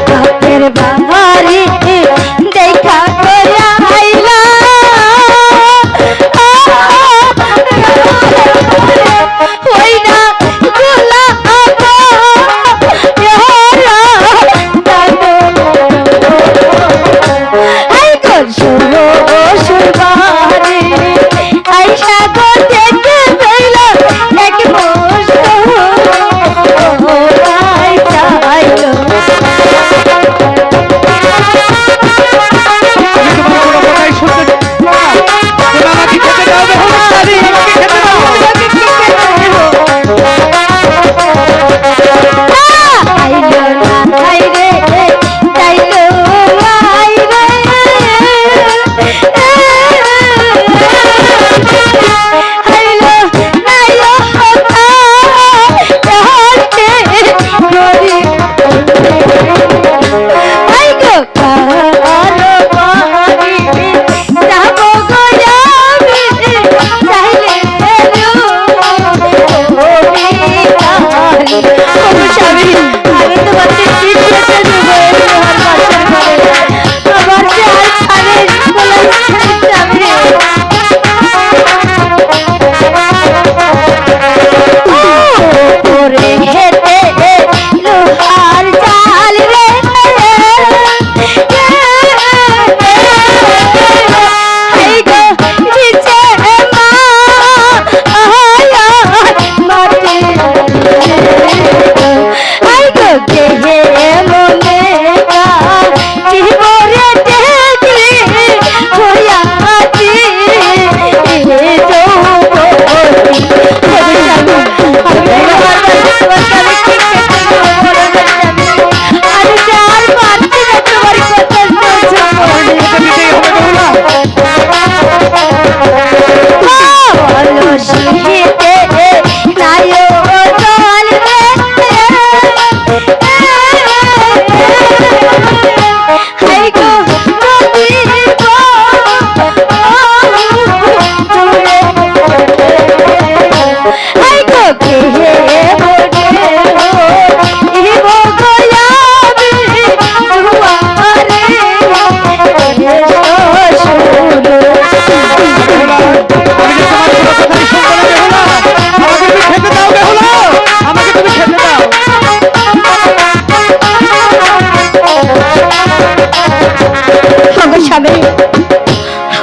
বাপের বাড়ি দেখা করে আইলা ওই না গোলা আই গোল শুরু শুরবারে আইসা গো দেখে বেলা এক মোষ আই চাইলো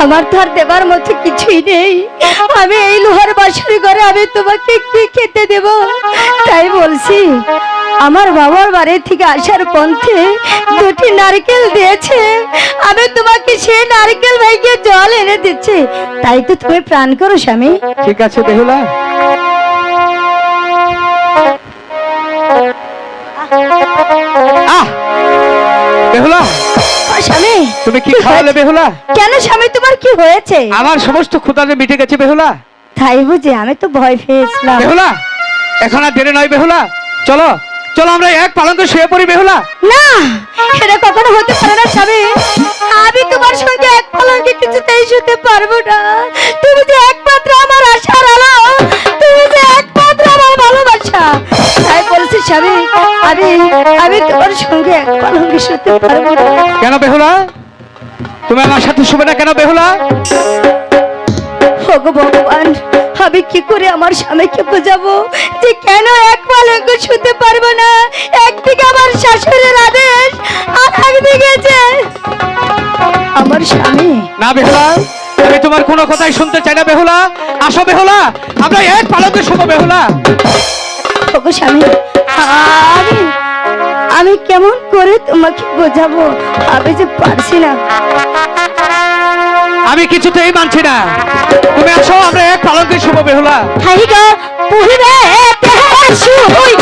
আমার তো আর দেবার মতো কিছুই নেই। আমি এই লোহার বাসুরি ঘরে আমি তোমাকে কি খেতে দেব? তাই বলছি আমার বাবার বাড়ি থেকে আসার পথে দুটি নারকেল দিয়েছে, আমি তোমাকে সেই নারকেল ভাইকে জল এনে দিচ্ছি, তাই তো তুমি প্রাণ করো স্বামী। ঠিক আছে বেহুলা, বেহুলা স্বামী তুমি কি খাওয়ালে বেহুলা? কেন স্বামী তোমার কি হয়েছে? আমার সমস্ত ক্ষুধা মিটে গেছে বেহুলা। তাই বুঝি? আমি তো ভয় পেয়েছিলাম। বেহুলা এখন আর দেরি নয় বেহুলা, চলো চলো আমরা এক পালঙ্কে শুয়ে পড়ি বেহুলা। না, এটা কখনো হতে পারে না স্বামী, আমি তোমার সঙ্গে এক পালঙ্কে কিছুতেই শুতে পারবো না। তুমি যে একমাত্র আমার আশার আলো, তুমি যে একমাত্র আমার ভালোবাসা, তাই বলছি স্বামী আমি আমি তোমার সঙ্গে এক পালঙ্কে শুতে পারবো না। কেন বেহুলা তুমি আমার সাথে শুবে না কেন বেহুলা? ওগো ভগবান, আমি কি করে আমার স্বামীকে বোঝাবো যে কেন এক পালঙ্কে শুতে পারবো না? একদিকে আমার শাশুড়ির আদেশ আর একদিকে যে আমার স্বামী। না বেহুলা, আমি তোমার কোনো কথাই শুনতে চাই না বেহুলা। আসো বেহুলা, আমরা এক পালঙ্কে শুবো বেহুলা। ওগো স্বামী, আমি আমি কেমন করে তোমাকে বোঝাবো? আমি যে পারছি না। আমি কিছুতেই মানছি না, তুমি আসো আমরা এক পালঙ্কে শুবো বেহুলা। হাই গো পুহিবে শুই